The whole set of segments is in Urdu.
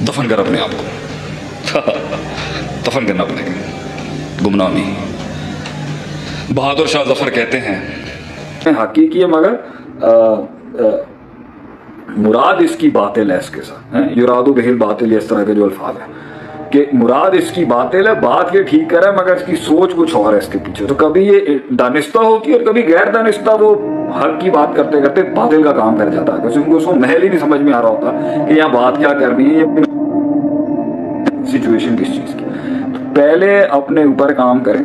دفن کر اپنے آپ کو دفن کرنا پڑے گا گمنامی. بہادر شاہ ظفر کہتے ہیں حقیقی ہے مگر مراد اس کی باطل ہے. اس کے ساتھ یراد بہ الباطل اس طرح کے جو الفاظ ہیں کہ مراد اس کی باطل ہے, بات یہ ٹھیک کرے مگر اس کی سوچ کچھ اور ہے اس کے پیچھے. تو کبھی یہ دانستہ ہوتی ہے اور کبھی غیر دانستہ وہ حق کی بات کرتے کرتے باطل کا کام کر جاتا ہے, کیونکہ اس کو محل ہی نہیں سمجھ میں آ رہا ہوتا کہ یہاں بات کیا کرنی ہے, یہ سچویشن کس چیز کی. تو پہلے اپنے اوپر کام کریں,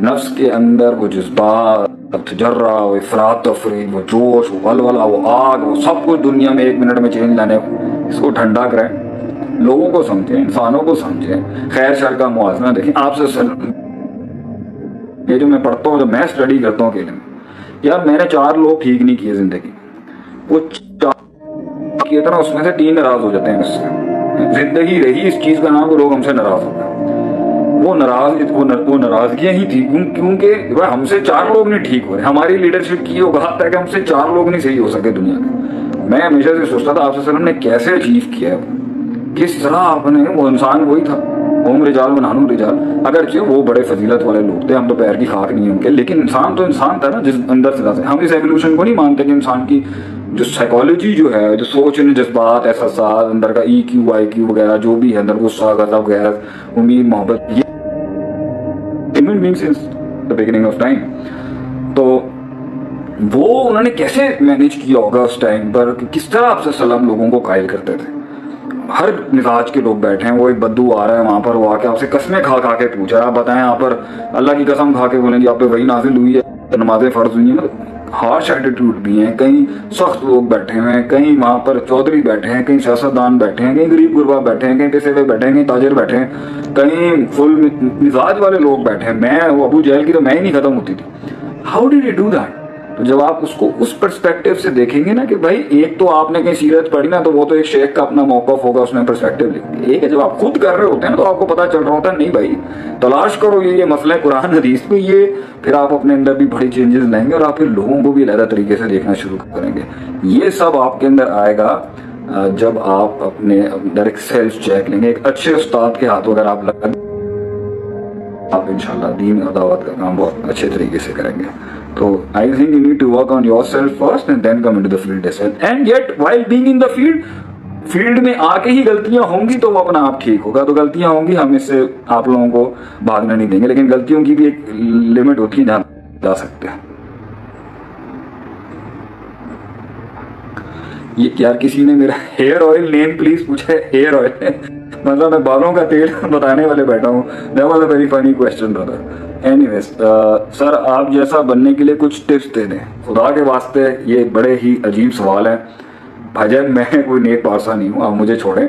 نفس کے اندر وہ جذبات, تجرہ, وہ افراط تفریط, وہ جوش, وہ ولولہ, وہ آگ, وہ سب کچھ دنیا میں 1 منٹ میں چینج لانے کو, اس کو ٹھنڈا کریں, لوگوں کو سمجھیں, انسانوں کو سمجھیں, خیر شر کا موازنہ دیکھیں. آپ سے یہ جو میں پڑھتا ہوں, جو میں اسٹڈی کرتا ہوں اکیلے میں, یار میں نے 4 لوگ ٹھیک نہیں کیے زندگی, وہ 4 کیے تھا نا, اس میں سے 3 ناراض ہو جاتے ہیں مجھ سے. زندگی رہی اس چیز کا نام کہ لوگ ہم سے ناراض ہو گئے. وہ ناراضگیاں ہی تھی کیونکہ ہم سے 4 لوگ نہیں ٹھیک ہو رہے. ہماری لیڈرشپ کی اوقات ہے کہ ہم سے 4 لوگ نہیں صحیح ہو سکے دنیا میں. میں ہمیشہ سے سوچتا تھا آپ صلی اللہ علیہ وسلم نے کیسے اچیو کیا ہے, کس طرح آپ نے, وہ انسان وہی تھا, قوم رجال بنانو رجال. اگرچہ وہ بڑے فضیلت والے لوگ تھے, ہم تو پیر کی خاک نہیں ان کے, لیکن انسان تو انسان تھا نا, جس اندر سے. ہم اس ایولیوشن کو نہیں مانتے کہ انسان کی جو سائیکالوجی جو ہے, جو سوچ, جذبات, احساسات, اندر کا ای کیو آئی کیو وغیرہ جو بھی ہے, اندر غصہ, غضب, غیرت, امید, محبت, یہ human beings since the beginning of time. تو وہ انہوں نے کیسے مینیج کیا ہوگا اس ٹائم پر, کہ کس طرح آپ سے سلام لوگوں کو قائل کرتے تھے. ہر مزاج کے لوگ بیٹھے ہیں, وہ ایک بدو آ رہا ہے وہاں پر, وہ آ کے آپ سے قسمیں کھا کھا کے پوچھ رہا ہے, آپ بتائیں آپ پر اللہ کی قسم کھا کے بولیں گے آپ پہ وہی نازل ہوئی ہے, نمازیں فرض ہوئی ہیں. ہارش ایٹیٹیوڈ بھی ہیں, کہیں سخت لوگ بیٹھے ہیں, کہیں وہاں پر چودھری بیٹھے ہیں, کہیں سیاستدان بیٹھے ہیں, کہیں غریب غربا بیٹھے ہیں, کہیں پیسے ہوئے بیٹھے ہیں, کہیں تاجر بیٹھے ہیں, کہیں فل مزاج والے لوگ بیٹھے ہیں. میں وہ ابو جہل کی تو میں ہی نہیں ختم ہوتی تھی. How did you do that? تو جب آپ اس کو اس پرسپیکٹو سے دیکھیں گے نا کہ بھائی ایک تو آپ نے کہیں سیرت پڑھی نا, تو وہ تو ایک شیخ کا اپنا موقف ہوگا, اس نے پرسپیکٹو لکھ. ایک ہے جب آپ خود کر رہے ہوتے ہیں تو آپ کو پتا چل رہا ہوتا ہے, نہیں بھائی تلاش کرو یہ مسئلہ قرآن حدیث میں, یہ پھر آپ اپنے اندر بھی بڑی چینجز لائیں گے, اور آپ پھر لوگوں کو بھی علیحدہ طریقے سے دیکھنا شروع کریں گے. یہ سب آپ کے اندر آئے گا جب آپ اپنے اندر ایک سیلف چیک لیں گے. ایک اچھے استاد کے ہاتھوں اگر آپ لگیں, آپ انشاءاللہ دین اور دعوت کا کام بہت اچھے طریقے سے کریں گے. تو I think you need to work on yourself first and then come into the field as well. And yet while being in the field میں آ کے ہی غلطیاں ہوں گی تو وہ اپنا آپ ٹھیک ہوگا. تو غلطیاں ہوں گی, ہم اس سے آپ لوگوں کو بھاگنے نہیں دیں گے, لیکن غلطیوں کی بھی ایک لمٹ ہوتی ہے جہاں جا سکتے ہیں. یہ یار کسی نے میرا ہیئر آئل نیم پلیز پوچھا ہے. ہیئر آئل مطلب میں بالوں کا تیل بتانے والے بیٹھا ہوں. That was a very funny question brother. Anyways, سر آپ جیسا بننے کے لیے کچھ ٹپس دے دیں خدا کے واسطے. یہ بڑے ہی عجیب سوال ہے بھائی جان, میں کوئی نیک پارسا نہیں ہوں, آپ مجھے چھوڑیں.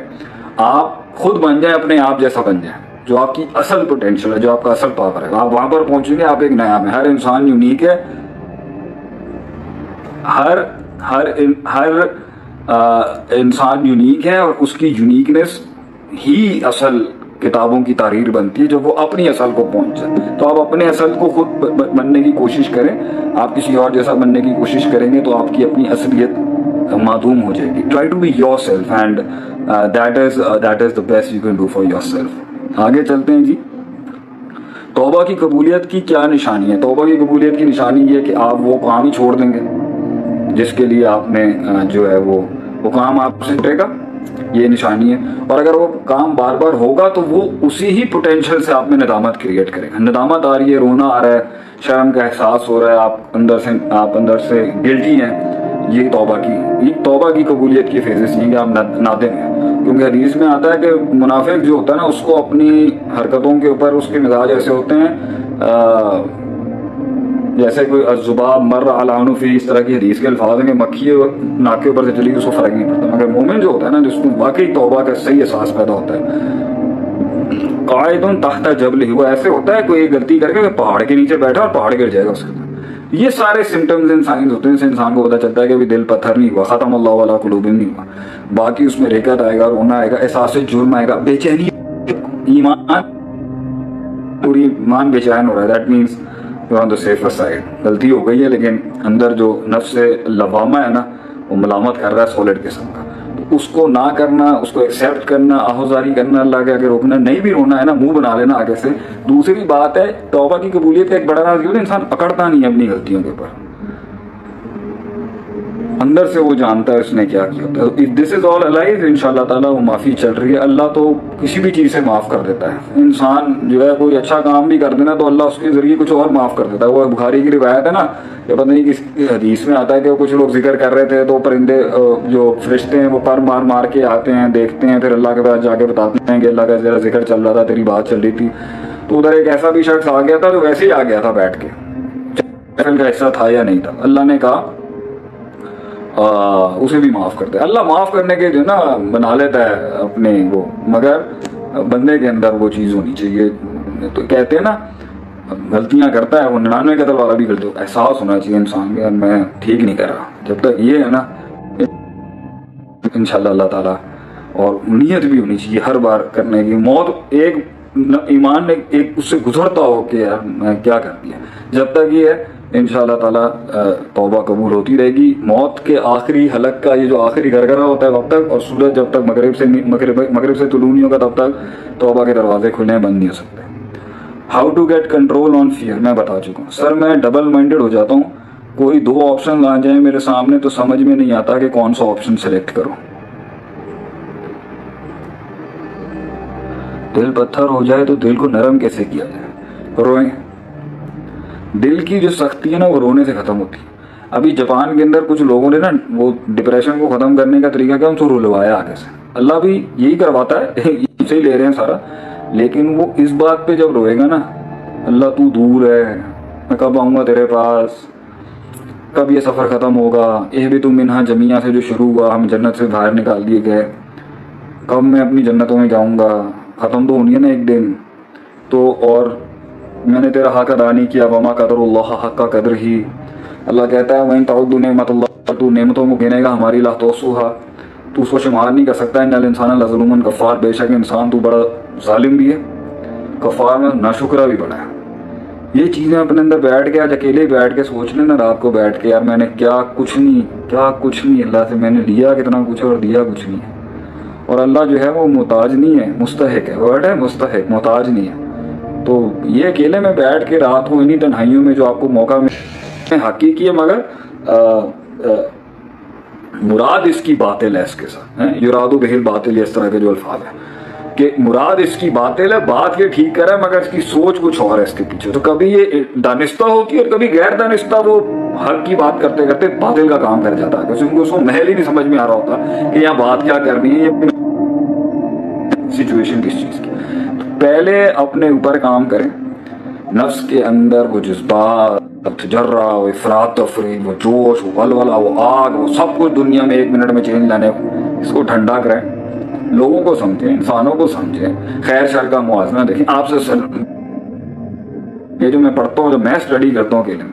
آپ خود بن جائیں, اپنے آپ جیسا بن جائیں, جو آپ کی اصل پوٹینشیل ہے, جو آپ کا اصل پاور ہے. آپ وہاں پر پہنچیں گے, آپ ایک نیا ہے. ہر انسان یونیک ہے, ہر انسان یونیک ہے, اور اس کی یونیکنیس ہی اصل کتابوں کی تحریر بنتی ہے جب وہ اپنی اصل کو پہنچ جائے. تو آپ اپنے اصل کو خود بننے کی کوشش کریں. آپ کسی اور جیسا بننے کی کوشش کریں گے تو آپ کی اپنی اصلیت معدوم ہو جائے گی. Try to be yourself and that is the best you can do for yourself. آگے چلتے ہیں جی. توبہ کی قبولیت کی کیا نشانی ہے؟ توبہ کی قبولیت کی نشانی یہ کہ آپ وہ کام ہی چھوڑ دیں گے جس کے لیے آپ نے جو ہے وہ کام آپ سے ہٹے گا, یہ نشانی ہے. اور اگر وہ کام بار بار ہوگا تو وہ اسی ہی پوٹینشیل سے آپ میں ندامت کریٹ کرے گا. ندامت آ رہی ہے, رونا آ رہا ہے, شرم کا احساس ہو رہا ہے, آپ اندر سے گلٹی ہیں, یہ توبہ کی قبولیت کی فیزز ہیں کہ آپ نادم ہیں. کیونکہ حدیث میں آتا ہے کہ منافق جو ہوتا ہے نا, اس کو اپنی حرکتوں کے اوپر اس کے مزاج ایسے ہوتے ہیں جیسے کوئی الذباب مر علی عنفہ, اس طرح کی حدیث کے الفاظ ہیں کہ مکھی ناک کے اوپر سے چلی اس کو فرق نہیں پڑتا. مگر مومن جو ہوتا ہے نا, جس کو واقعی توبہ کا صحیح احساس پیدا ہوتا ہے, قاعد تحت جبل, وہ ایسے ہوتا ہے کوئی ایک غلطی کر کے پہاڑ کے نیچے بیٹھا اور پہاڑ گر جائے گا اس کے. یہ سارے سمٹمز اینڈ سائنز ہوتے ہیں, سے انسان کو پتا چلتا ہے کہ دل پتھر نہیں ہوا, ختم اللہ علی قلوبہم نہیں ہوا. باقی اس میں ریکت آئے گا, رونا آئے گا, احساس جرم آئے گا, بے چینی, ایمان بے چین ہو رہا ہے. That means on the safer side. غلطی ہو گئی ہے لیکن اندر جو نفس لوامہ ہے نا, وہ ملامت کر رہا ہے سولڈ قسم کا. تو اس کو نہ کرنا، اس کو ایکسیپٹ کرنا، آہوزاری کرنا، اللہ کے آگے روکنا، نہیں بھی رونا ہے نا، منہ بنا لینا آگے سے۔ دوسری بات ہے توبہ کی قبولیت کا ایک بڑا راز یہ ہوتا ہے انسان پکڑتا نہیں ہے اپنی غلطیوں کے اوپر، اندر سے وہ جانتا ہے اس نے کیا کیا ہوتا ہے۔ دس از آل الائیو، ان شاء اللہ تعالیٰ وہ معافی چل رہی ہے۔ اللہ تو کسی بھی چیز سے معاف کر دیتا ہے۔ انسان جو ہے کوئی اچھا کام بھی کر دینا تو اللہ اس کے ذریعے کچھ اور معاف کر دیتا ہے۔ وہ بخاری کی روایت ہے نا، کہ پتہ نہیں کس حدیث میں آتا ہے کہ کچھ لوگ ذکر کر رہے تھے تو پرندے جو فرشتے ہیں وہ پر مار مار کے آتے ہیں، دیکھتے ہیں، پھر اللہ کے پاس جا کے بتاتے ہیں کہ اللہ کا ذرا ذکر چل رہا تھا، تیری بات چل رہی تھی، تو ادھر ایک ایسا بھی شخص آ گیا تھا جو ویسے ہی آ گیا تھا بیٹھ کے، محفل کا حصہ تھا یا نہیں تھا۔ اللہ نے کہا اسے بھی معاف کرتے ہیں۔ اللہ معاف کرنے کے جو نا بنا لیتا ہے اپنے وہ، مگر بندے کے اندر وہ چیز ہونی چاہیے۔ تو کہتے ہیں نا غلطیاں کرتا ہے وہ 99 قتل والا بھی غلطی، احساس ہونا چاہیے انسان کے میں ٹھیک نہیں کر رہا۔ جب تک یہ ہے نا انشاءاللہ اللہ تعالیٰ، اور نیت بھی ہونی چاہیے ہر بار کرنے کی۔ موت ایک ایمان نے ایک اس سے گزرتا ہو کہ یار میں کیا کر دیا، جب تک یہ ہے انشاءاللہ تعالیٰ توبہ قبول ہوتی رہے گی۔ موت کے آخری حلق کا یہ جو آخری گرگرہ ہوتا ہے وقت تک، اور سورج جب تک مغرب سے طلوع نہیں ہوگا تب تک توبہ کے دروازے کھلے بند نہیں ہو سکتے۔ How to get control on fear میں بتا چکا ہوں۔ سر میں ڈبل مائنڈیڈ ہو جاتا ہوں، کوئی دو آپشن آ جائیں میرے سامنے تو سمجھ میں نہیں آتا کہ کون سا آپشن سلیکٹ کروں۔ دل پتھر ہو جائے تو دل کو نرم کیسے کیا جائے؟ روئیں۔ دل کی جو سختی ہے نا وہ رونے سے ختم ہوتی ہے۔ ابھی جاپان کے اندر کچھ لوگوں نے نا وہ ڈپریشن کو ختم کرنے کا طریقہ کیا، ان سے رلوایا آگے سے۔ اللہ بھی یہی کرواتا ہے، اسے ہی لے رہے ہیں سارا، لیکن وہ اس بات پہ جب روئے گا نا اللہ تو دور ہے، میں کب آؤں گا تیرے پاس، کب یہ سفر ختم ہوگا، اہبطوا منہا جمیعا سے جو شروع ہوا، ہم جنت سے باہر نکال دیے گئے، کب میں اپنی جنتوں میں جاؤں گا، ختم تو ہونی ہے نا ایک دن۔ تو اور میں نے تیرا حق ادا نہیں کیا، وما قدر اللہ حق کا قدر ہی۔ اللہ کہتا ہے وَإِن تَعُدُّوا نِعْمَتَ اللَّهِ، تو نعمتوں کو گنے گا ہماری، لا تحصوها، تو اس کو شمار نہیں کر سکتا۔ ان الانسان لظلوم کفار، بے شک انسان تو بڑا ظالم بھی ہے، کفار میں ناشکرا بھی بڑا ہے۔ یہ چیزیں اپنے اندر بیٹھ کے آج اکیلے بیٹھ کے سوچ لینا رات کو بیٹھ کے، یار میں نے کیا کچھ نہیں اللہ سے میں نے لیا کتنا کچھ اور دیا کچھ نہیں ہے۔ اور اللہ جو ہے وہ محتاج نہیں ہے، مستحق ہے، ورڈ ہے مستحق، محتاج نہیں ہے۔ تو یہ اکیلے میں بیٹھ کے رات کو انہی تنہائیوں میں جو آپ کو موقع ملے حقیقی ہے، مگر مراد اس کی باطل ہے، اس کے ساتھ یراد بہ الباطل، اس طرح کے جو الفاظ ہیں کہ مراد اس کی باطل ہے، بات یہ ٹھیک کر رہا ہے مگر اس کی سوچ کچھ اور ہے اس کے پیچھے۔ تو کبھی یہ دانستہ ہوتی ہے اور کبھی غیر دانستہ وہ حق کی بات کرتے کرتے باطل کا کام کر جاتا ہے، کیونکہ اس کو محل ہی نہیں سمجھ میں آ رہا ہوتا کہ یہاں بات کیا کرنی ہے، یہ سچویشن کس چیز کی۔ تو پہلے اپنے اوپر کام کریں، نفس کے اندر وہ جذبات، تجرع، وہ افراط تفریط، وہ جوش، وہ ولولہ، وہ آگ، وہ سب کچھ دنیا میں 1 منٹ میں چینج لانے کو، اس کو ٹھنڈا کریں، لوگوں کو سمجھیں، انسانوں کو سمجھیں، خیر شر کا موازنہ دیکھیں۔ آپ سے یہ جو میں پڑھتا ہوں، جو میں اسٹڈی کرتا ہوں اکیلے میں،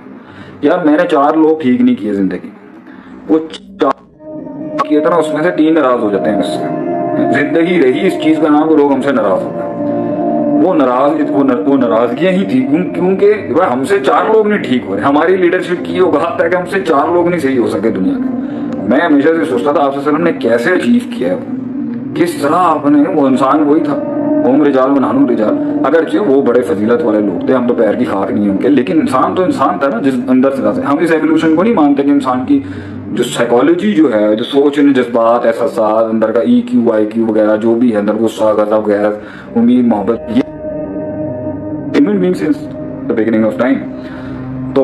یار میں نے 4 لوگ ٹھیک نہیں کیے زندگی، وہ 4 کیے تھا نا، اس میں سے 3 ناراض ہو جاتے ہیں مجھ سے۔ زندگی رہی اس چیز کا نام کہ لوگ ہم سے ناراض ہو گئے، وہ ناراضگیاں ہی تھی، کیونکہ ہم سے 4 لوگ نہیں ٹھیک ہو رہے۔ ہماری لیڈرشپ کی اوقات ہے کہ ہم سے 4 لوگ نہیں صحیح ہو سکے دنیا میں۔ میں ہمیشہ سے سوچتا تھا آپ صلی اللہ علیہ وسلم نے کیسے اچیو کیا ہے، کس طرح آپ نے، وہ انسان وہی تھا، قوم رجال ونحن رجال، اگرچہ وہ بڑے فضیلت والے لوگ تھے، ہم تو پیر کی خاک نہیں ان کے، لیکن انسان تو انسان تھا نا، جس اندر سے ہم اس ایولیوشن کو نہیں مانتے کہ انسان کی جو سائیکالوجی جو ہے، جو سوچ، جذبات، احساسات، اندر کا ای کیو آئی کیو وغیرہ جو بھی ہے، اندر غصہ، غضب، غیرت، امید، محبت، یہ human beings since the beginning of time۔ تو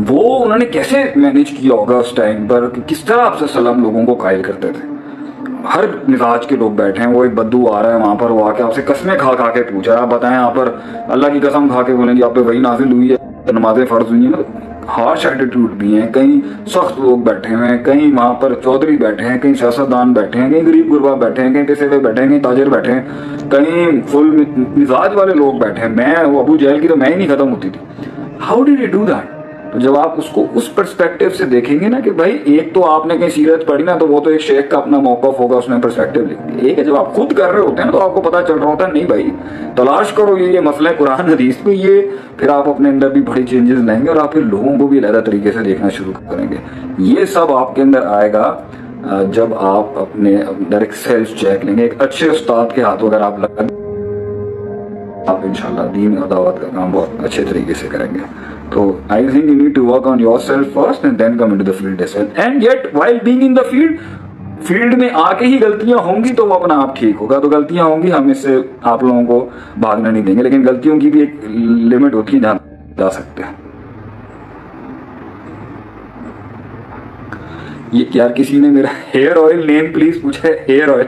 وہ انہوں نے کیسے مینیج کیا ہوگا اس ٹائم پر، کہ کس طرح آپ سے سلام لوگوں کو قائل کرتے تھے۔ ہر مزاج کے لوگ بیٹھے ہیں، وہ ایک بدو آ رہا ہے وہاں پر، وہ آ کے آپ سے قسمیں کھا کھا کے پوچھ رہا ہے، آپ بتائیں یہاں پر اللہ کی قسم کھا کے بولیں گے آپ پہ وہی نازل ہوئی ہے، نمازیں فرض ہوئی ہیں۔ ہارش ایٹیٹیوڈ بھی ہیں، کہیں سخت لوگ بیٹھے ہوئے ہیں، کہیں وہاں پر چودھری بیٹھے ہیں، کہیں سیاستدان بیٹھے ہیں، کہیں غریب غربا بیٹھے ہیں، کہیں پیسے بیٹھے ہیں، کہیں تاجر بیٹھے ہیں، کہیں فل مزاج والے لوگ بیٹھے ہیں۔ میں وہ ابو جہل کی تو میں ہی نہیں ختم ہوتی تھی۔ How did you do that? تو جب آپ اس کو اس پرسپیکٹو سے دیکھیں گے نا کہ بھائی ایک تو آپ نے کہیں سیرت پڑھی نا، تو وہ تو ایک شیخ کا اپنا موقف ہوگا، اس نے پرسپیکٹو لکھی۔ ایک ہے جب آپ خود کر رہے ہوتے ہیں تو آپ کو پتہ چل رہا ہوتا ہے نہیں بھائی تلاش کرو یہ مسئلہ قرآن حدیث پہ، یہ پھر آپ اپنے اندر بھی بڑی چینجز لائیں گے اور آپ پھر لوگوں کو بھی علیحدہ طریقے سے دیکھنا شروع کریں گے۔ یہ سب آپ کے اندر آئے گا جب آپ اپنے اندر ایک سیلف چیک لیں گے، ایک اچھے استاد کے ہاتھوں اگر آپ لگیں، آپ انشاءاللہ دین اور دعوت کا کام بہت اچھے طریقے سے کریں گے. تو I think you need to work on yourself first and then come into the field as well. And yet while being in the field میں آ کے ہی غلطیاں ہوں گی تو وہ اپنا آپ ٹھیک ہوگا. تو غلطیاں ہوں گی، ہم اس سے آپ لوگوں کو بھاگنا نہیں دیں گے، لیکن غلطیوں کی بھی ایک لمٹ ہوتی ہے جہاں جا سکتے ہیں. یہ یار کسی نے میرا ہیئر آئل نیم پلیز پوچھا ہے. ہیئر آئل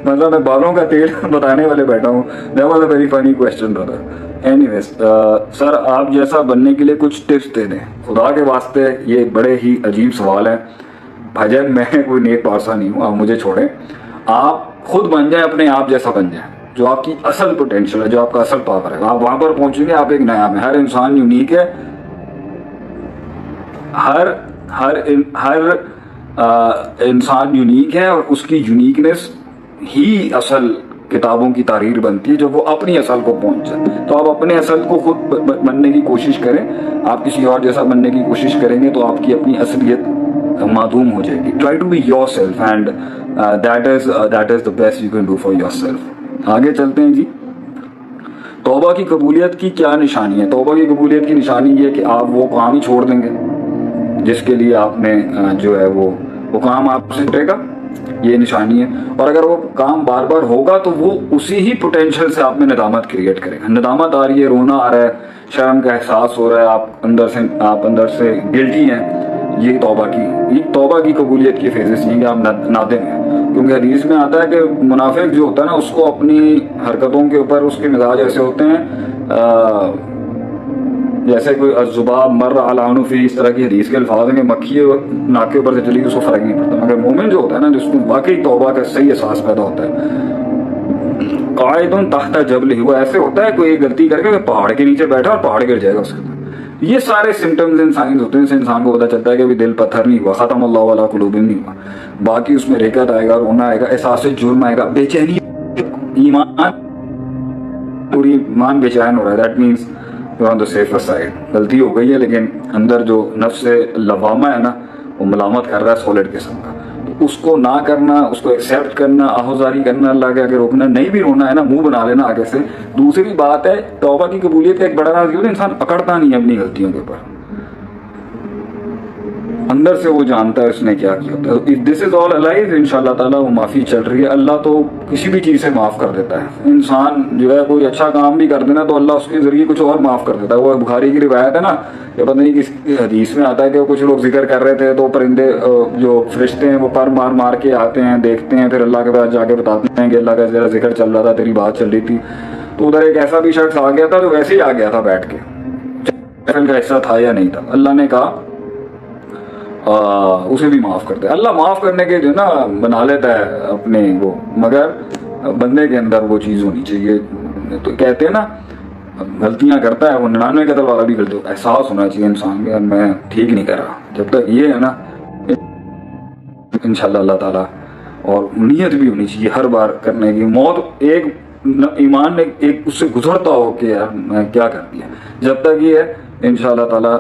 مطلب میں بالوں کا تیل بتانے والے بیٹھا ہوں. That was a very funny question brother. Anyways sir, آپ جیسا بننے کے لیے کچھ ٹپس دے دیں خدا کے واسطے. یہ بڑے ہی عجیب سوال ہے بھائی جان. میں کوئی نیک پارسا نہیں ہوں، آپ مجھے چھوڑیں. آپ خود بن جائیں، اپنے آپ جیسا بن جائیں. جو آپ کی اصل پوٹینشیل ہے، جو آپ کا اصل پاور ہے، آپ وہاں پر پہنچیں گے. آپ ایک نیا ہے. ہر انسان یونیک ہے. ہر انسان یونیک ہے، اور اس کی یونیکنیس ہی اصل کتابوں کی تحریر بنتی ہے جب وہ اپنی اصل کو پہنچ جائے. تو آپ اپنے اصل کو خود بننے کی کوشش کریں. آپ کسی اور جیسا بننے کی کوشش کریں گے تو آپ کی اپنی اصلیت معدوم ہو جائے گی. Try to be yourself and that is the best you can do for yourself. آگے چلتے ہیں جی. توبہ کی قبولیت کی کیا نشانی ہے؟ توبہ کی قبولیت کی نشانی یہ کہ آپ وہ کام ہی چھوڑ دیں گے جس کے لیے آپ نے جو ہے وہ کام آپ سے چھوٹے گا. یہ نشانی ہے. اور اگر وہ کام بار بار ہوگا تو وہ اسی ہی پوٹینشیل سے آپ میں ندامت کریٹ کرے گا. ندامت آ رہی ہے، رونا آ رہا ہے، شرم کا احساس ہو رہا ہے، آپ اندر سے گلٹی ہیں. یہ توبہ کی قبولیت کی فیزز ہیں کہ آپ نادم ہیں. کیونکہ حدیث میں آتا ہے کہ منافق جو ہوتا ہے نا، اس کو اپنی حرکتوں کے اوپر اس کے مزاج ایسے ہوتے ہیں جیسے کوئی الذباب مر علی عنفہ، اس طرح کی حدیث کے الفاظ ہیں کہ مکھی ناک کے اوپر سے چلی تو اس کو فرق نہیں پڑتا. مگر مومن جو ہوتا ہے نا، جس کو واقعی توبہ کا صحیح احساس پیدا ہوتا ہے، قاعد تحت جبل، وہ ایسے ہوتا ہے کوئی غلطی کر کے پہاڑ کے نیچے بیٹھا اور پہاڑ گر جائے گا اس کے. یہ سارے سمٹمز اینڈ سائنز ہوتے ہیں. اس سے انسان کو پتہ چلتا ہے کہ دل پتھر نہیں ہوا، ختم اللہ علی قلوبہم نہیں ہوا. باقی اس میں ریکت آئے گا، رونا آئے گا، احساس جرم آئے گا، بے چینی، ایمان بے چین ہو رہا ہے. That means on the safer side. غلطی ہو گئی ہے لیکن اندر جو نفس لوامہ ہے نا، وہ ملامت کر رہا ہے سولڈ قسم کا. تو اس کو نہ کرنا، اس کو ایکسیپٹ کرنا، آہوزاری کرنا، اللہ کے آگے روکنا، نہیں بھی رونا ہے نا، منہ بنا لینا آگے سے. دوسری بات ہے توبہ کی قبولیت کا ایک بڑا راز یہ ہے انسان اکڑتا نہیں ہے اپنی غلطیوں کے اوپر. اندر سے وہ جانتا ہے اس نے کیا کیا ہوتا ہے. دس از آل الائیو. ان شاء اللہ تعالیٰ وہ معافی چل رہی ہے. اللہ تو کسی بھی چیز سے معاف کر دیتا ہے. انسان جو ہے کوئی اچھا کام بھی کر دینا تو اللہ اس کے ذریعے کچھ اور معاف کر دیتا ہے. وہ بخاری کی روایت ہے نا، یہ پتہ نہیں کس حدیث میں آتا ہے کہ کچھ لوگ ذکر کر رہے تھے تو پرندے جو فرشتے ہیں وہ پر مار مار کے آتے ہیں، دیکھتے ہیں، پھر اللہ کے پاس جا کے بتاتے ہیں کہ اللہ کا ذرا ذکر چل رہا تھا، تیری بات چل رہی تھی. تو ادھر ایک ایسا بھی شخص آ گیا تھا جو ویسے ہی آ گیا تھا بیٹھ کے، کا حصہ تھا یا نہیں تھا. اللہ نے کہا اسے بھی معاف کرتا ہے. اللہ معاف کرنے کے جو نا بنا لیتا ہے اپنے وہ، مگر بندے کے اندر وہ چیز ہونی چاہیے. تو کہتے ہیں نا غلطیاں کرتا ہے وہ 99 قتل والا بھی غلطی، احساس ہونا چاہیے انسان کے میں ٹھیک نہیں کر رہا. جب تک یہ ہے نا انشاءاللہ اللہ تعالیٰ، اور نیت بھی ہونی چاہیے ہر بار کرنے کی. موت ایک ایمان نے ایک اس سے گزرتا ہو کہ یار میں کیا کر دیا. جب تک یہ ہے انشاءاللہ تعالیٰ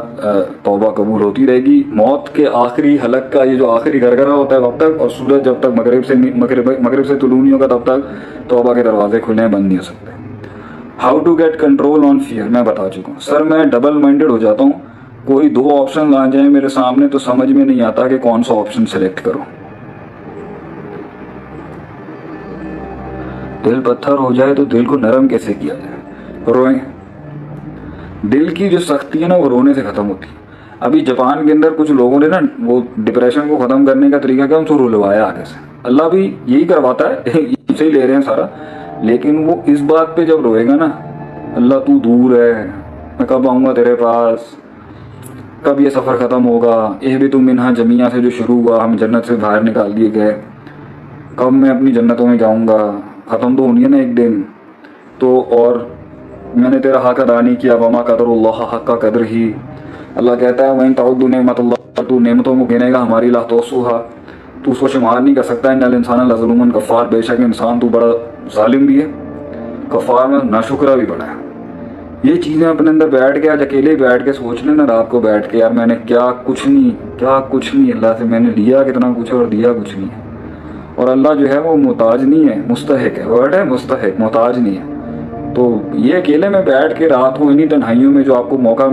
توبہ قبول ہوتی رہے گی. موت کے آخری حلق کا یہ جو آخری گرگرہ ہوتا ہے وقت تک، اور سورج جب تک مغرب سے طلوع نہیں ہوگا تب تک توبہ کے دروازے کھلے بند نہیں ہو سکتے. How to get control on fear, میں بتا چکا ہوں. سر میں ڈبل مائنڈیڈ ہو جاتا ہوں. کوئی 2 آپشن آ جائیں میرے سامنے تو سمجھ میں نہیں آتا کہ کون سا آپشن سلیکٹ کروں. دل پتھر ہو جائے تو دل کو نرم کیسے کیا جائے؟ روئیں. دل کی جو سختی ہے نا وہ رونے سے ختم ہوتی ہے. ابھی جاپان کے اندر کچھ لوگوں نے نا وہ ڈپریشن کو ختم کرنے کا طریقہ کیا، ان سے رلوایا آگے سے. اللہ بھی یہی کرواتا ہے، اسے ہی لے رہے ہیں سارا. لیکن وہ اس بات پہ جب روئے گا نا، اللہ تو دور ہے، میں کب آؤں گا تیرے پاس، کب یہ سفر ختم ہوگا، اہبطوا منہا جمیعا سے جو شروع ہوا، ہم جنت سے باہر نکال دیے گئے، کب میں اپنی جنتوں میں جاؤں گا، ختم تو ہونی ہے نا ایک دن. تو اور میں نے تیرا حق ادا نہیں کیا، وما قدر اللہ حق قدر ہی. اللہ کہتا ہے وَإِن تَعُدُّوا نِعْمَتَ اللَّهِ، تو نعمتوں کو گنے گا ہماری، لا تحصوها، تو اس کو شمار نہیں کر سکتا. ان الانسان لظلوم کفار، بے شک انسان تو بڑا ظالم بھی ہے، کفار میں ناشکرہ بھی بڑا ہے. یہ چیزیں اپنے اندر بیٹھ کے آج اکیلے بیٹھ کے سوچ لینا رات کو بیٹھ کے، یار میں نے کیا کچھ نہیں اللہ سے میں نے لیا کتنا کچھ اور دیا کچھ نہیں ہے. اور اللہ جو ہے وہ محتاج نہیں ہے، مستحق ہے. ورڈ ہے مستحق، محتاج نہیں ہے. تو یہ اکیلے میں بیٹھ کے رات کو انہی تنہائیوں میں جو آپ کو موقع